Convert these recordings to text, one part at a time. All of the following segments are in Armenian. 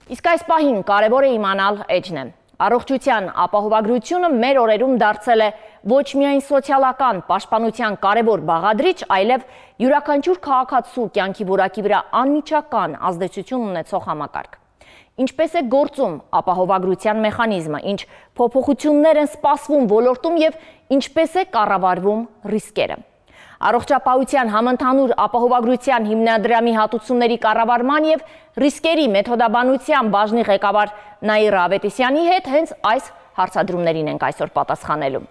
Իսկ այս պահին կարևոր է իմանալ էջն է։ Առողջության ապահովագրությունը մեր օրերում դարձել է ոչ միայն սոցիալական պաշտպանության կարևոր բաղադրիչ, այլև յուրաքանչյուր քաղաքացու կյանքի որակի վրա անմիջական ազդեցություն ունեցող համակարգ։ Ինչպես է գործում ապահովագրության մեխանիզմը, ինչ փոփոխություններ են սպասվում ոլորտում եւ ինչպես է կառավարվում ռիսկերը։ Առողջապահության համընդհանուր ապահովագրության հիմնադրամի հատուցումների կառավարման եւ ռիսկերի մեթոդաբանության բաժնի ղեկավար Նաիրա Ավետիսյանի հետ հենց այս հարցադրումներին ենք այսօր պատասխանելու։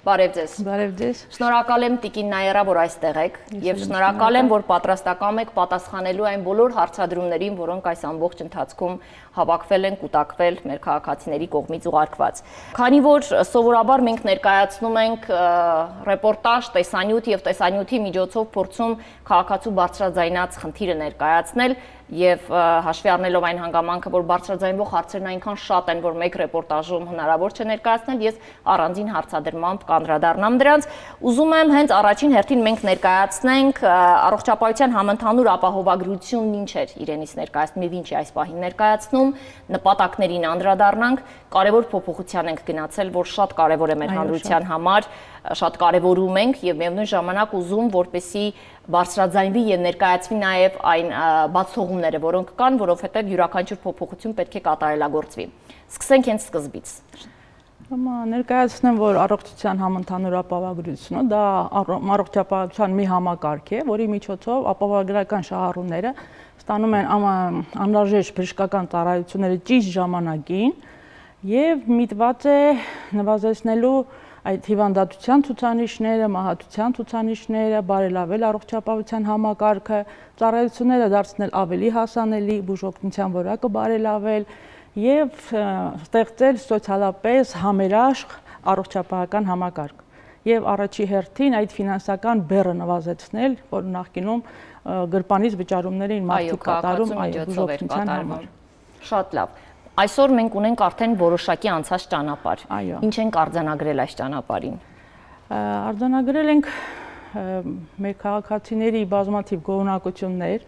Բարև ձեզ։ Բարև ձեզ։ Շնորհակալ եմ Տիկին Նաիրա, որ այստեղ եք եւ շնորհակալ եմ, որ պատրաստական եք պատասխանելու այն բոլոր հարցադրումներին, որոնք այս ամբողջ ընթացքում հավաքվել են, կուտակվել մեր քաղաքացիների կողմից ուղարկված։ Քանի որ սովորաբար մենք ներկայացնում ենք ռեպորտաժ, տեսանյութ եւ տեսանյութի միջոցով փորձում քաղաքացու բարձրաձայնած խնդիրը ներկայացնել եւ հաշվի առնելով այն հանգամանքը, որ բարձրաձայնվող հարցերն այնքան շատ են, որ մեկ ռեպորտաժում հնարավոր չէ ներկայացնել, ես առանձին հարցադրմամբ կանդրադառնամ դրանց։ Ուզում եմ հենց առաջին հերթին մենք ներկայացնենք առողջապահության համընդհանուր ապահովագրությունն ինչ էր իրենից ներկայացնում եւ ինչ է այս պահին ներկայացնում, նպատակներին անդրադառնանք, կարևոր փոփոխության ենք գնացել, որ շատ կարևոր է մեր հանրության համար, շատ կարևորում ենք եւ միևնույն ժամանակ ուզում, որպեսի բարձրաձայնվի եւ ներկայացվի նաեւ այն բացթողումները, որոնք կան, որովհետեւ յուրաքանչյուր փոփոխություն պետք է կատարելագործվի։ Սկսենք հենց սկզբից։ Ներկայացնեմ, որ առողջության համընդհանուր ապահովագրությունը դա առողջապահության մի համակարգ է, որի միջոցով ապահովագրական շահառուները ստանում են անհրաժեշտ բժշկական ծառայությունները ճիշտ ժամանակին եւ միտված է նվազեցնելու այդ հիվանդատության ցուցանիշները, մահացության ցուցանիշները, բարելավել առողջապահության համակարգը, ծառայությունները դարձնել ավելի հասանելի, բուժօգնության որակը բարելավել եւ ստեղծել սոցիալապես համերաշխ առողջապահական համակարգ։ Եվ առաջի հերթին այդ ֆինանսական բեռը նվազեցնել, որ նախկինում գրպանից վճարումներ էին մարդիկ կատարում բուժօգնության համար։ Շատ լավ։ Այսօր մենք ունենք արդեն որոշակի անցած ճանապարհ։ Ինչ ենք արձանագրել այս ճանապարհին։ Արձանագրել ենք մեր քաղաքացիների բազմաթիվ գոհունակություններ,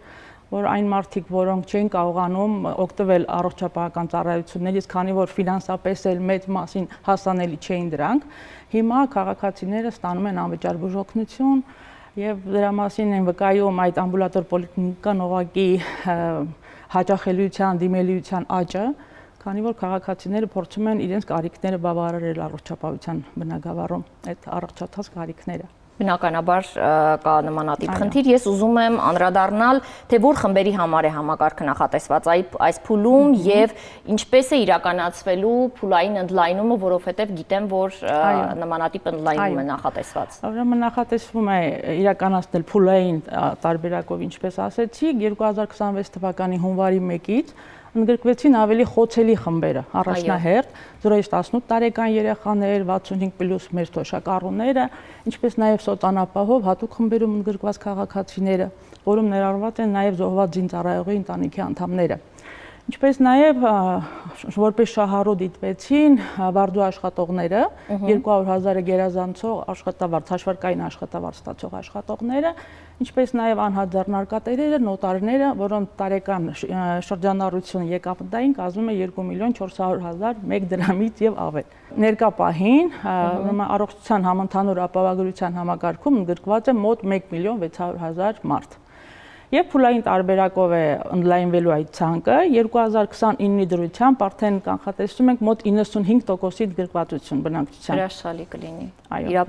որ այն մարդիկ, որոնք չեն կարողանում օգտվել առողջապահական ծառայություններից, քանի որ ֆինանսապես էլ մեծ մասին հասանելի չէին դրանք, հիմա քաղաքացիները ստանում են անվճար բուժօգնություն եւ դրա մասին են վկայում այդ ամբուլատոր պոլիկլինիկական օղակի հաճախելիության, դիմելիության աճը, քանի որ քաղաքացիները փորձում են իրենց կարիքները բավարարել առողջապահության բնագավառում, այդ առողջացած կարիքները։ Բնականաբար կա նմանատիպ խնդիր, ես ուզում եմ անդրադառնալ, թե որ խմբերի համար է համակարգը նախատեսված այս փուլում եւ ինչպես է իրականացվելու փուլային ընդլայնումը, որովհետեւ գիտեմ, որ նմանատիպ ընդլայնում է նախատեսված։ Ուրեմն նախատեսվում է իրականացնել փուլային տարբերակով, ինչպես ասեցի, 2026 թվականի հունվարի 1-ից ընդգրկվեցին ավելի խոցելի խմբերը, առաջնահերթ 0-ից 18 տարեկան երեխաներ, 65+ մեր թոշակառուները, ինչպես նաև սոցանապահով հատուկ խմբերում ընդգրկված քաղաքացիները, որում ներառված են նաև զոհված զինծառայողի ընտանիքի անդամները։ Ինչպես նաև որպես շահառու դիտվեցին վարդու աշխատողները, 200,000-ը գերազանցող աշխատավարձ, հաշվարկային աշխատավարձ ստացող աշխատողները, ինչպես նաև անհատ ձեռնարկատերերը, նոտարները, որոնց տարեկան շրջանառությունը եկամտային կազմում է 2,400,000 1 դրամից եւ ավել։ Ներկա պահին առողջության համընդհանուր ապահովագրության համակարգում ընդգրկված է մոտ 1,600,000 մարդ։ Եվ փուլային տարբերակով է ընդլայնվելու այդ ցանկը, 2029-ի դրությամբ արդեն կանխատեսում ենք մոտ 95%-ի ընդգրկվածություն բնակչության։ Հրաշալի կլինի։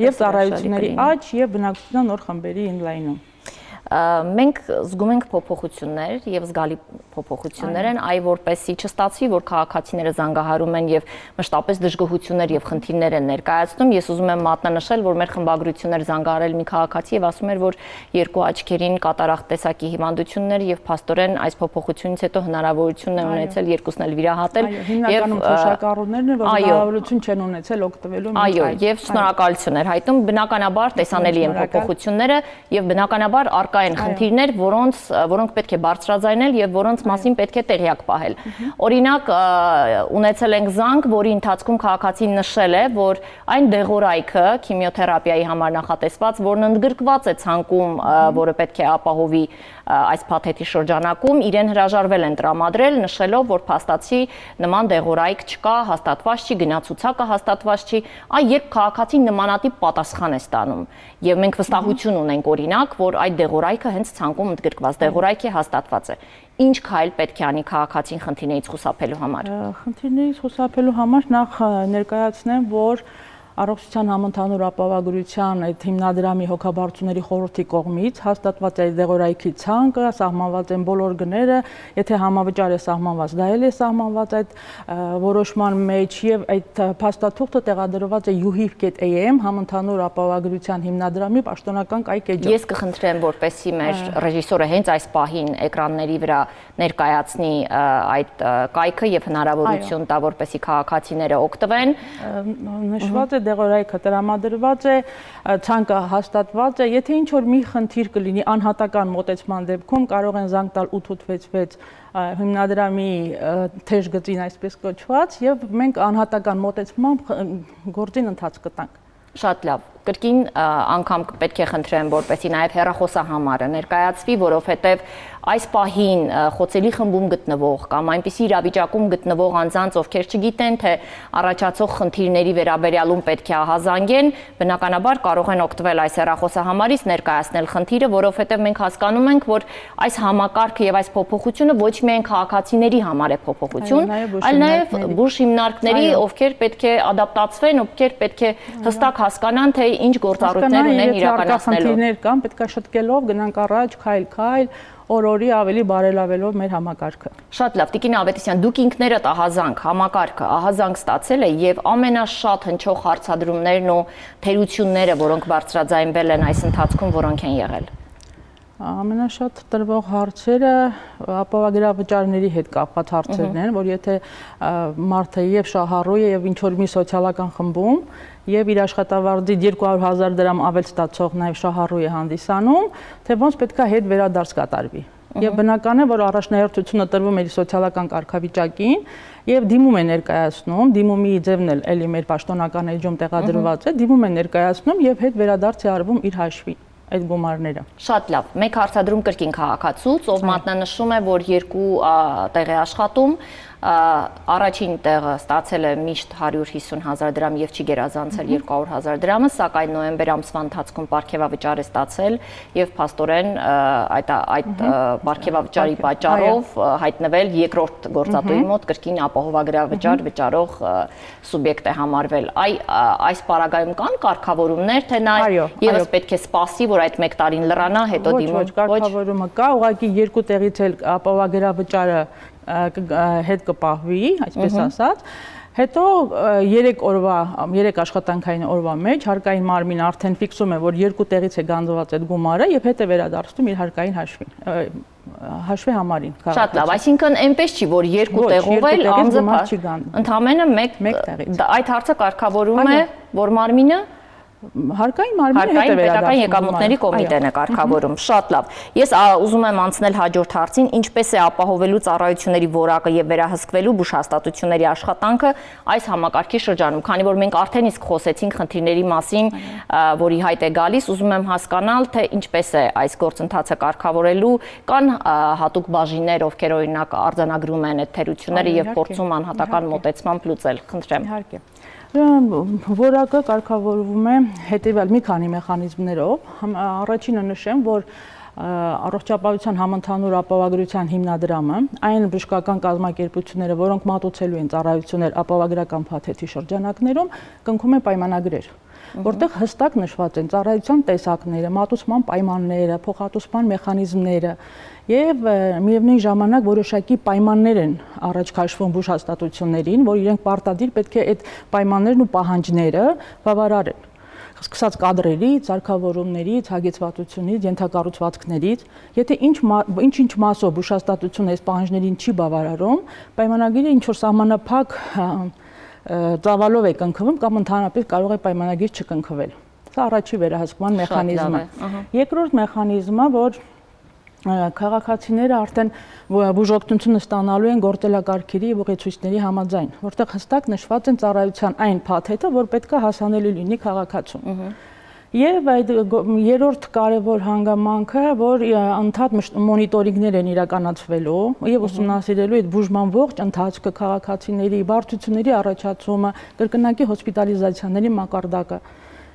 Եվ ծառայությունների աճ եւ բնակչության նոր խմբերի ընդլայնում։ Մենք զգում ենք փոփոխություններ եւ զգալի փոփոխություններ են, այ որպեսի չստացվի, որ քաղաքացիները զանգահարում են եւ մշտապես դժգոհություններ եւ խնդիրներ են ներկայացնում, ես ուզում եմ մատնանշել, որ մեր խմբագրություններ զանգահարել մի քաղաքացի եւ ասում էր, որ երկու աչքերին կատարախ տեսակի հիվանդություններ եւ փաստորեն այս փոփոխությունից հետո հնարավորություն է ունեցել երկուսն էլ վիրահատել եւ թոշակառուներն են, որ հնարավորություն չեն ունեցել օգտվելու։ Այո, եւ շնորհակալություն էր հայտնում, բնականաբար տեսանելի են փոփոխությունները եւ բնականաբար արկա են խնդիրներ, որոնք պետք է բարձրաձայնել եւ որոնց մասին պետք է տեղյակ պահել։ Օրինակ, ունեցել ենք զանգ, որի ընթացքում քաղաքացին նշել է, որ այն դեղորայքը քիմիոթերապիայի համար նախատեսված, որն ընդգրկված է ցանկում, որը պետք է ապահովի այս փաթեթի շրջանակում իրեն հրաժարվել են տրամադրել, նշելով, որ փաստացի նման դեղորայք չկա, հաստատված չի, գնացուցակը հաստատված չի, այ երբ քաղաքացին նմանատիպ պատասխան է ստանում։ Եվ մենք վստահություն ունենք օրինակ, որ այդ դեղորայքը հենց ցանկում ընդգրկված դեղորայք է, հաստատված է։ Ինչ քայլ պետք է անի քաղաքացին խնդիրներից խուսափելու համար։ Խնդիրներից խուսափելու համար նախ ներկայացնեմ, որ Առողջության համընդհանուր ապահովագրության այդ հիմնադրամի հոգաբարձուների խորհրդի կողմից հաստատված է դեղորայքի ցանկը, սահմանված են բոլոր գները, եթե համավճար է սահմանված, դա էլ է սահմանված այդ որոշման մեջ եւ այդ փաստաթուղթը տեղադրված է uhiv.am համընդհանուր ապահովագրության հիմնադրամի պաշտոնական կայքեջում։ Ես կխնդրեմ, որպեսզի մեր ռեժիսորը հենց այս պահին էկրանների վրա ներկայացնի այդ կայքը եւ հնարավորություն տա, որպեսզի քաղաքացիները օգտվեն։ Նշված է դեղորայքը տրամադրված է, ցանկը հաստատված է, եթե ինչ որ մի խնդիր կլինի անհատական մոտեցման դեպքում կարող են զանգ տալ 886 հիմնադրամի թեժ գծին այսպես կոչված եւ մենք անհատական մոտեցմամբ գործին ընթաց կտանք։ Շատ լավ։ Կրկին անգամ պետք է խնդրեմ, որպեսզի նաև հեռախոսահամարը ներկայացվի, որովհետև այս պահին խոցելի խմբում գտնվող կամ այնպիսի իրավիճակում գտնվող անձանց, ովքեր չգիտեն, թե առաջացող խնդիրների վերաբերյալում պետք է ահազանգեն, բնականաբար կարող են օգտվել այս հեռախոսահամարից, ներկայացնել խնդիրը, որովհետև մենք հասկանում ենք, որ այս համակարգը եւ այս փոփոխությունը ոչ միայն քաղաքացիների համար է փոփոխություն, այլ նաև բուժ հիմնարկների, ովքեր պետք է ադապտացվեն, ովքեր պետք է հստակ հասկանան, թե ինչ գործառույթներ ունեն իրականացնելու։ Խնդիրներ կան, պետք է շտկելով գնանք առաջ, քայլ-քայլ, օր-օրի ավելի բարելավելով մեր համակարգը։ Շատ լավ, Տիկին Ավետիսյան, դուք ինքներդ ահազանգ, համակարգը ահազանգ ստացել է եւ ամենաշատ հնչող հարցադրումներն ու թերությունները, որոնք բարձրաձայնվել են այս ընթացքում, որոնք են եղել։ Ամենաշատ տրվող հարցերը ապահովագրավճարների հետ կապված հարցերն են, որ եթե մարդը եւ շահառու է եւ ինչ որ մի սոցիալական խմբում եւ իր աշխատավարձի 200,000 դրամ ավել ստացող նաեւ շահառու է հանդիսանում, թե ոնց պետքա հետ վերադարձ կատարվի։ Եվ բնական է, որ առաջնահերթությունը տրվում է սոցիալական կարգավիճակին եւ դիմում է ներկայացնում, դիմումի ձևն էլ էլի մեր պաշտոնական էջում տեղադրված է, դիմում է ներկայացնում եւ հետ վերադարձ է արվում իր հաշվին այդ գումարները։ Շատ լավ, մեկ հարցադրում կրկին քաղաքացուց, ով մատնանշում է, որ 2 տեղ է աշխատում, առաջին տեղը ստացել է միշտ 150,000 դրամ եւ չի գերազանցել 200,000 դրամը, սակայն նոյեմբեր ամսվա ընթացքում պարգևավճար է ստացել եւ փաստորեն այդ պարգևավճարի պատճառով հայտնվել երկրորդ գործատուի մոտ կրկին ապահովագրավճար վճարող սուբյեկտ է համարվել։ Այս պարագայում կան կարգավորումներ, թե նա եւս պետք է սպասի, որ այդ 1 տարին լրանա, հետո դիմում։ Ոչ, կարգավորումը կա, ուղղակի 2 տեղից էլ ապահովագրավճարը հետ կպահվի, այսպես ասած, հետո 3 աշխատանքային օրվա մեջ հարկային մարմինը արդեն ֆիքսում է, որ 2 տեղից է գանձված այդ գումարը եւ հետ է վերադարձնում իր հարկային հաշվի համարին։ Շատ լավ, այսինքն այնպես չի, որ 2 տեղով էլ անձը ընդամենը 1 տեղից։ Այդ հարցը կարգավորում է, որ մարմինը Հարկային մարմինը հետ է վերադարձում։ Պետական եկամուտների կոմիտեն է կարգավորում։ Շատ լավ։ Ես ուզում եմ անցնել հաջորդ հարցին, ինչպես է ապահովելու ծառայությունների որակը եւ վերահսկվելու բուժհաստատությունների աշխատանքը այս համակարգի շրջանում, քանի որ մենք արդեն իսկ խոսեցինք խնդիրների մասին, որի հայտ է գալիս, ուզում եմ հասկանալ, թե ինչպես է այս գործընթացը կարգավորելու, կան հատուկ բաժիններ, ովքեր օրինակ արձանագրում են այդ թերությունները եւ փորձում անհատական մոտեցմամբ լուծել։ Խնդրեմ։ Իհարկե։ Որակը կարգավորվում է հետևյալ մի քանի մեխանիզմներով։ Առաջինը նշեմ, որ Առողջապահության համընդհանուր ապահովագրության հիմնադրամը, այն բժշկական կազմակերպությունները, որոնք մատուցելու են ծառայություններ ապահովագրական փաթեթի շրջանակներում, կնքում է պայմանագրեր, որտեղ հստակ նշված են ծառայության տեսակները, մատուցման պայմանները, փոխհատուցման մեխանիզմները եւ միևնույն ժամանակ որոշակի պայմաններ են առաջ քաշվում բուժհաստատություններին, որ իրենք պարտադիր պետք է այդ պայմաններն ու պահանջները բավարարեն։ Սկսած կադրերից, սարքավորումներից, հագեցվածությունից, ենթակառուցվածքներից, եթե ինչ մասով բուժհաստատությունը այս պահանջներին չի բավարարում, պայմանագիրը ինչ որ սահմանափակ ծավալով է կնքվում կամ ընդհանրապես կարող է պայմանագիր չկնքվել։ Սա առաջի վերահսկման մեխանիզմը։ Երկրորդ մեխանիզմը, որ քաղաքացիները արդեն բուժօգնությունը ստանալու են գործելակարգերի եւ ուղեցույցների համաձայն, որտեղ հստակ նշված են ծառայության այն փաթեթը, որ պետք է հասանելի լինի քաղաքացուն։ Եվ այդ երրորդ կարևոր հանգամանքը, որ ընդհանուր մոնիտորինգներ են իրականացվելու եւ ուսումնասիրելու այդ բուժման ողջ ընթացքը, քաղաքացիների բարդությունների առաջացումը, կրկնակի հոսպիտալիզացիաների մակարդակը։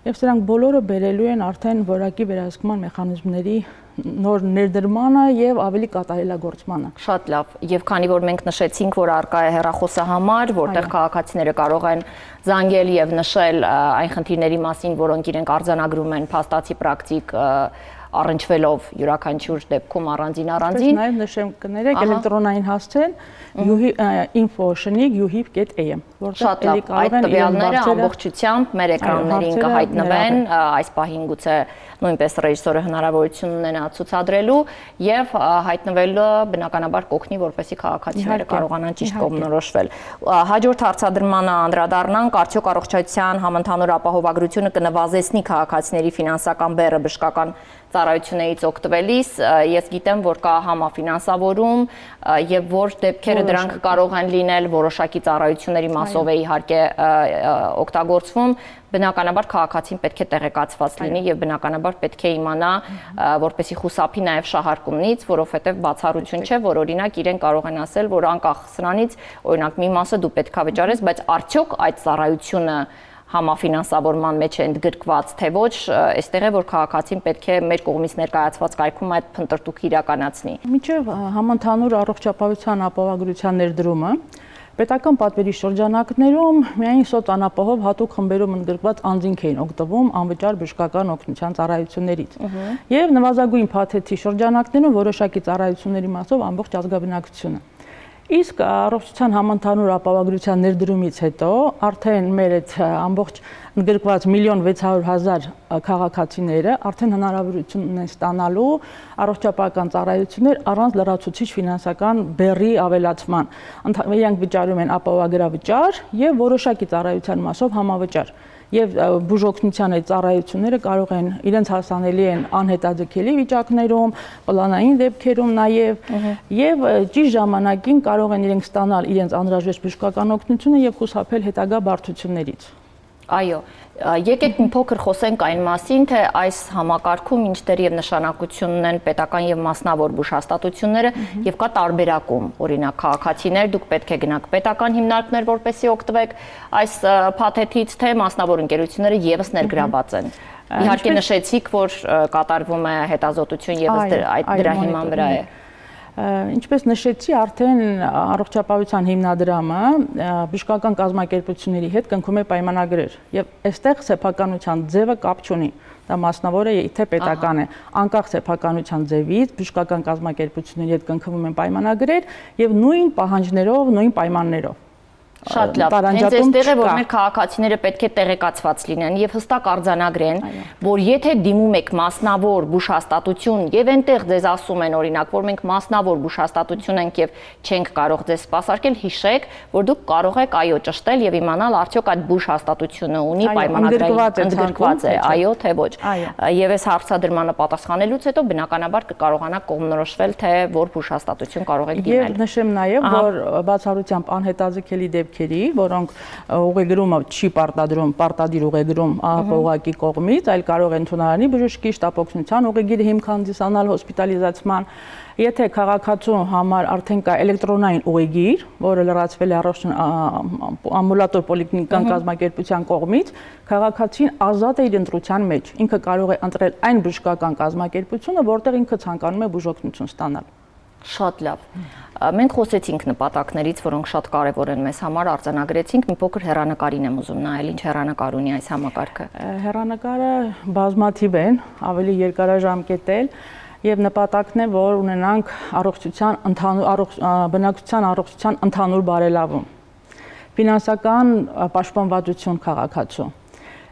Եվ սրանք բոլորը բերելու են արդեն որակի վերահսկման մեխանիզմների նոր ներդրմանը եւ ավելի կատարելագործմանը։ Շատ լավ։ Եվ քանի որ մենք նշեցինք, որ արկա է հեռախոսահամար, որտեղ քաղաքացիները կարող են զանգել եւ նշել այն խնդիրների մասին, որոնք իրենք արձանագրում են փաստացի պրակտիկ առնչվելով յուրաքանչյուր դեպքում առանձին։ Նաև նշեմ կներեք էլեկտրոնային հասցեն info@yuhib.am, որտեղ էլի կարող են տվյալները ամբողջությամբ մեր էկրաններին կհայտնվեն, այս պահին գուցե նույնպես ռեժիսորը հնարավորություն ունենա ցուցադրելու եւ հայտնվելը բնականաբար կօգնի, որպեսզի քաղաքացիները կարողանան ճիշտ կողմնորոշվել։ Հաջորդ հարցադրմանը անդրադառնանք, արդյոք առողջության համընդհանուր ապահովագրությունը կնվազեցնի քաղաքացիների ֆինանսական բեռը բժշկական ծառայություններից օգտվելիս։ Ես գիտեմ, որ կա համաֆինանսավորում եւ որ դեպքերը դրանք կարող են լինել որոշակի ծառայությունների մասով է իհարկե օգտագործվում, բնականաբար քաղաքացին պետք է տեղեկացված լինի եւ բնականաբար պետք է իմանա, որպեսզի խուսափի նաեւ շահարկումից, որովհետեւ բացառություն չէ, որ օրինակ իրեն կարող են ասել, որ անկախ սրանից, օրինակ մի մասը դու պետքա վճարես, բայց արդյոք այդ ծառայությունը համաֆինանսավորման մեջ է ընդգրկված, թե ոչ, այստեղ է, որ քաղաքացին պետք է մեր կողմից ներկայացված կայքում այդ փնտրտուքը իրականացնի։ Մինչև համընդհանուր առողջապահության ապահովագրության ներդրումը պետական պատվերի շրջանակներում միայն սոցանապահով հատուկ խմբերում ընդգրկված անձինք էին օգտվում անվճար բժշկական օգնության ծառայություններից։ Եվ նվազագույն փաթեթի շրջանակներում որոշակի ծառայությունների մասով ամբողջ ազգաբնակչությունը։ Իսկ առողջության համընդհանուր ապահովագրության ներդրումից հետո արդեն մեր այդ ամբողջ ընդգրկված 1.600.000 քաղաքացիները արդեն հնարավորություն ունեն ստանալու առողջապահական ծառայություններ առանց լրացուցիչ ֆինանսական բեռի ավելացման։ Իրանք վճարում են ապահովագրավճար եւ որոշակի ծառայության մասով համավճար։ Եվ բուժօգնության այդ ծառայությունները կարող են իրենց հասանելի են անհետաձգելի վիճակներում, պլանային դեպքերում նաև եւ ճիշտ ժամանակին կարող են իրենք ստանալ իրենց անհրաժեշտ բժշկական օգնությունը եւ խուսափել հետագա բարդություններից։ Այո, եկեք մի փոքր խոսենք այն մասին, թե այս համակարգում ինչտեղ եւ նշանակություն ունեն պետական եւ մասնավոր բուժհաստատությունները եւ կա տարբերակում, օրինակ քաղաքացիներ, դուք պետք է գնաք պետական հիմնարկներ, որպեսզի օգտվեք այս փաթեթից, թե մասնավոր ընկերությունները եւս ներգրաված են։ Իհարկե նշեցիք, որ կատարվում է հետազոտություն եւս դրա հիման վրա է։ Ինչպես նշեցի, արդեն առողջապահության հիմնադրամը բժշկական կազմակերպությունների հետ կնքում է պայմանագրեր եւ այստեղ սեփականության ձևը կապ չունի։ Դա մասնավոր է, թե պետական է, անկախ սեփականության ձևից բժշկական կազմակերպությունների հետ կնքվում են պայմանագրեր եւ նույն պահանջներով, նույն պայմաններով։ Շատ լավ, հենց այստեղ է, որ մեր քաղաքացիները պետք է տեղեկացված լինեն եւ հստակ արձանագրեն, որ եթե դիմում եք մասնավոր բուժհաստատություն եւ այնտեղ ձեզ ասում են օրինակ, որ մենք մասնավոր բուժհաստատություն ենք եւ չենք կարող ձեզ սպասարկել, հիշեք, որ դուք կարող եք այո ճշտել եւ իմանալ արդյոք այդ բուժհաստատությունը ունի պայմանագրային ընդգրկված է, այո թե ոչ։ Եվ այս հարցադրմանը պատասխանելուց հետո բնականաբար կկարողանաք կողմնորոշվել, թե որ բուժհաստատություն կարող եք դիմել։ Եվ նշեմ նաեւ, որ բացառությամբ անհետաձգելի որոնք ուղեգրումը չի պարտադրում, պարտադիր ուղեգրում ԱՊՕ-ի կողմից, այլ կարող են ընդունարանի բժշկի շտապօգնության ուղեգիրը հիմք հանդիսանալ հոսպիտալիզացման։ Եթե քաղաքացու համար արդեն կա էլեկտրոնային ուղեգիր, որը լրացվել է ամբուլատոր պոլիկլինիկական կազմակերպության կողմից, քաղաքացին ազատ է իր ընտրության մեջ։ Ինքը կարող է ընտրել այն բժշկական կազմակերպությունը, որտեղ ինքը ցանկանում է բուժօգնություն ստանալ։ Շատ լավ։ Մենք խոսեցինք նպատակներից, որոնք շատ կարևոր են մեզ համար, արձանագրեցինք, մի փոքր հեռանկարին եմ ուզում նայել, ինչ հեռանկար ունի այս համակարգը։ Հեռանկարը բազմաթիվ են, ավելի երկարաժամկետ եւ նպատակն է, որ ունենանք բնակչության առողջության ընդհանուր բարելավում, ֆինանսական պաշտպանվածություն քաղաքացու։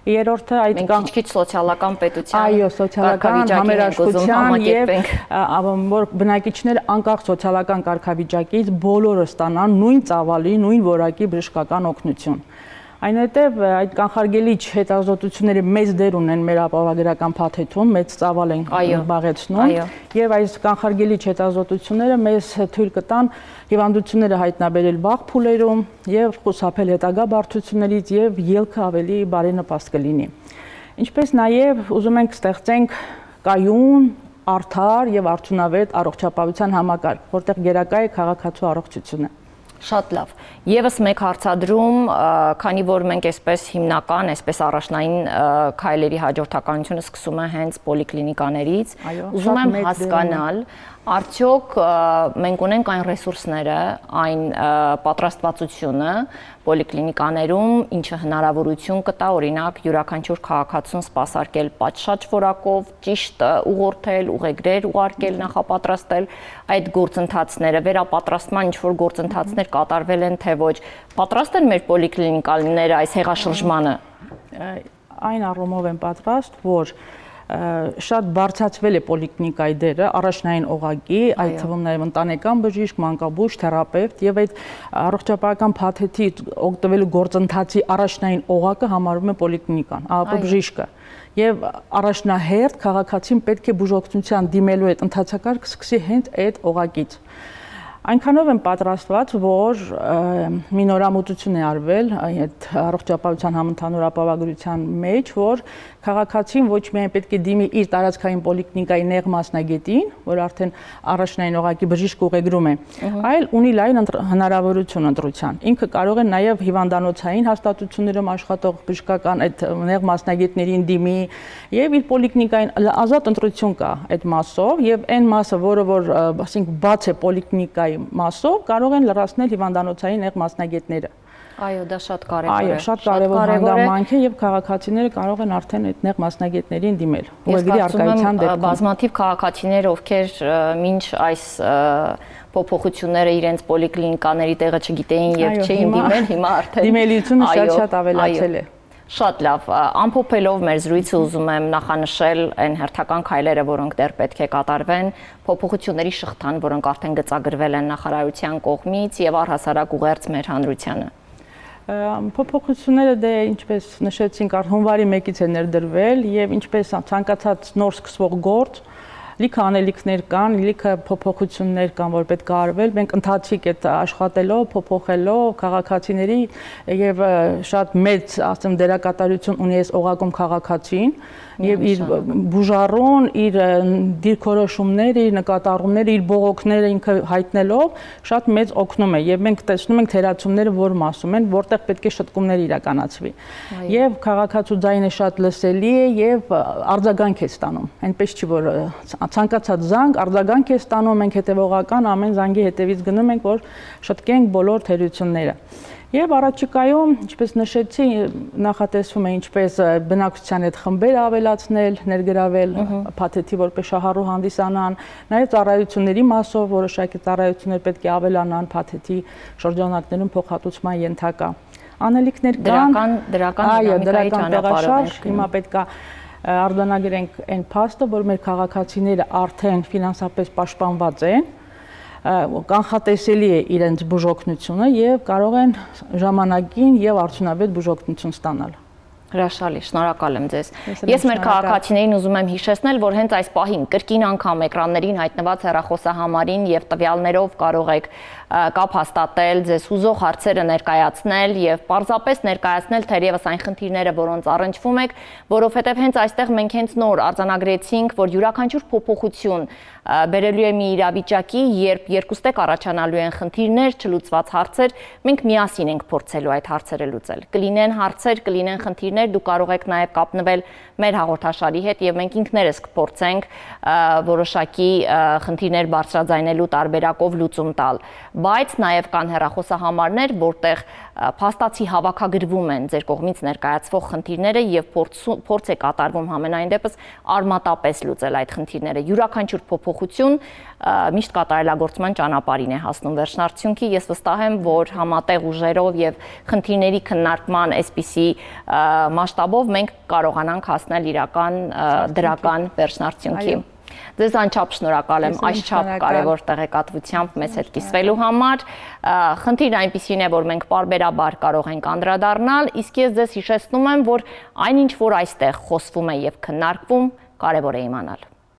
Երրորդը այդ քիչ սոցիալական պետության, այո, սոցիալական համերաշխության եւ որ բնակիչները անկախ սոցիալական կարգավիճակից բոլորը ստանան նույն ծավալի, նույն որակի բժշկական օգնություն։ Այնուհետև այդ կանխարգելիչ հետազոտությունները մեծ դեր ունեն մեր ապահովագրական փաթեթում, մեծ ծավալ են զբաղեցնում եւ այս կանխարգելիչ հետազոտությունները մեզ թույլ կտան հիվանդությունները հայտնաբերել վաղ փուլերում եւ խուսափել հետագա բարդություններից եւ ելքը ավելի բարենպաստ կլինի։ Ինչպես նաև ուզում ենք ստեղծենք կայուն, արդար եւ արդյունավետ առողջապահության համակարգ, որտեղ գերակա է քաղաքացու առողջությունը։ Շատ լավ։ Եվս մեկ հարցադրում, քանի որ մենք այսպես հիմնական, այսպես առաջնային քայլերի հաջորդականությունը սկսում է հենց պոլիկլինիկաներից, ուզում եմ հասկանալ, արդյոք մենք ունենք այն ռեսուրսները, այն պատրաստվածությունը պոլիկլինիկաներում, ինչը հնարավորություն կտա, օրինակ, յուրաքանչյուր քաղաքացուն սպասարկել պատշաճ որակով, ճիշտ ուղղորդել, ուղեգրեր ուղարկել, նախապատրաստել այդ գործընթացները, վերապատրաստման ինչ-որ գործընթացներ կատարվել են, թե ոչ, պատրաստ են մեր պոլիկլինիկաները այս հեղաշրջմանը։ Այն առումով են պատրաստ, որ շատ բարձրացվել է պոլիկլինիկայի դերը առաջնային օղակի, այդ թվում նաև ընտանեկան բժիշկ, մանկաբույժ, թերապևտ եւ այդ առողջապահական փաթեթի օգտվելու գործընթացի առաջնային օղակը համարվում է պոլիկլինիկան, ԱՊ բժիշկը։ Եվ առաջնահերթ քաղաքացին պետք է բուժօգնության դիմելու այդ ընթացակարգը սկսի հենց այդ օղակից։ Այնքանով են պատրաստված, որ մի նորամուծություն է արվել այդ առողջապահության համընդհանուր ապահովագրության մեջ, որ քաղաքացին ոչ միայն պետք է դիմի իր տարածքային պոլիկլինիկայի նեղ մասնագետին, որ արդեն առաջնային օղակի բժիշկ ուղեգրում է, այլ ունի լայն հնարավորություն ընտրության։ Ինքը կարող է նաև հիվանդանոցային հաստատություններում աշխատող բժշկական այդ նեղ մասնագետներին դիմի եւ իր պոլիկլինիկային ազատ ընտրություն կա այդ մասով եւ այն մասը, որը որ ասենք բաց է պոլիկլինիկայի մասով կարող են լրացնել հիվանդանոցային նեղ մասնագետները։ Այո, դա շատ կարևոր է։ Այո, շատ կարևոր հանգամանք է եւ քաղաքացիները կարող են արդեն այդ նեղ մասնագետներին դիմել։ Ուղեգրի արկայության դեպքում բազմաթիվ քաղաքացիներ, ովքեր մինչ այս փոփոխությունները իրենց պոլիկլինիկաների տեղը չգիտեին եւ չէին դիմել, հիմա արդեն դիմելիությունը շատ ավելացել է։ Շատ լավ, ամփոփելով մեր զրույցը ուզում եմ նախանշել այն հերթական քայլերը, որոնք դեռ պետք է կատարվեն, փոփոխությունների շղթան, որոնք արդեն գծագրվել են նախարարության կողմից եւ առհասարակ ուղերձ մեր հանրությանը։ Փոփոխությունները դե ինչպես նշեցինք, հունվարի 1-ից է ներդրվել եւ ինչպես ցանկացած նոր սկսվող գործ լիքը անելիքներ կան, լիքը փոփոխություններ կան, որ պետք է արվել։ Մենք ընթացիկ այդ աշխատելով, փոփոխելով քաղաքացիների եւ շատ մեծ, ասեմ, դերակատարություն ունի այս օղակում քաղաքացին եւ իր բուժառուն, իր դիրքորոշումները, իր նկատառումները, իր բողոքները ինքը հայտնելով շատ մեծ օգնում է եւ մենք տեսնում ենք թերացումները որ մասում են, որտեղ պետք է շտկումներ իրականացվի։ Եվ քաղաքացու ձայնը շատ լսելի է եւ արձագանք է ստանում։ Այնպես չի որ ցանկացած զանգ արձագանք է ստանում, մենք հետևողական ամեն զանգի հետևից գնում ենք, որ շտկենք բոլոր թերությունները։ Եվ առաջիկայում, ինչպես նշեցի, նախատեսվում է ինչպես բնակչության հետ խմբեր ավելացնել, ներգրավել փաթեթի որպես շահառու հանդիսանան, նաև ծառայությունների մասով որոշակի ծառայություններ պետք է ավելանան փաթեթի շրջանակներում փոխհատուցման ենթակա։ Անելիքներ կան, դրական տեղաշարժ, հիմա պետք է արձանագրենք այն փաստը, որ մեր քաղաքացիները արդեն ֆինանսապես պաշտպանված են, կանխատեսելի է իրենց բուժօգնությունը եւ կարող են ժամանակին եւ արդյունավետ բուժօգնություն ստանալ։ Հրաշալի, շնորհակալ եմ ձեզ։ Ես մեր քաղաքացիներին ուզում եմ հիշեցնել, որ հենց այս պահին կրկին անգամ էկրաններին հայտնված հեռախոսահամարին եւ տվյալներով կարող եք կապ հաստատել, ձեզ հուզող հարցերը ներկայացնել եւ պարզապես ներկայացնել թերևս այն խնդիրները, որոնց առնչվում եք, որովհետեւ հենց այստեղ մենք հենց նոր արձանագրեցինք, որ յուրաքանչյուր փոփոխություն բերելու է մի իրավիճակի, երբ երկուստեք առաջանալու են խնդիրներ, չլուծված հարցեր, մենք միասին ենք փորձելու այդ հարցերը լուծել։ Կլինեն հարցեր, կլինեն խնդիրներ, դուք կարող եք նաև կապնվել մեր հաղորդաշարի հետ եւ մենք ինքներս կփորձենք որոշակի խնդիրներ բարձրաձայնելու տարբերակով լուծում տալ։ Բայց նաև կան հեռախոսահամարներ, որտեղ փաստացի հավաքագրվում են ձեր կողմից ներկայացվող խնդիրները եւ փորձ է կատարվում համենայն դեպս արմատապես լուծել այդ խնդիրները։ Յուրաքանչյուր փոփոխություն միշտ կատարելագործման ճանապարհին է հասնում վերջնարդյունքի։ Ես վստահ եմ, որ համատեղ ուժերով եւ խնդիրների քննարկման այսպիսի մասշտաբով մենք կարողանանք հասնել իրական դրական վերջնարդյունքի։ Ձեզ անչափ շնորհակալ եմ այսչափ կարևոր տեղեկատվությամբ մեզ հետ կիսվելու համար։ Խնդիրն այնպիսին է, որ մենք պարբերաբար կարող ենք անդրադառնալ, իսկ ես ձեզ հիշեցնում եմ, որ այնինչ որ այստեղ խոսվում է եւ քննարկվում, կարևոր է իմանալ։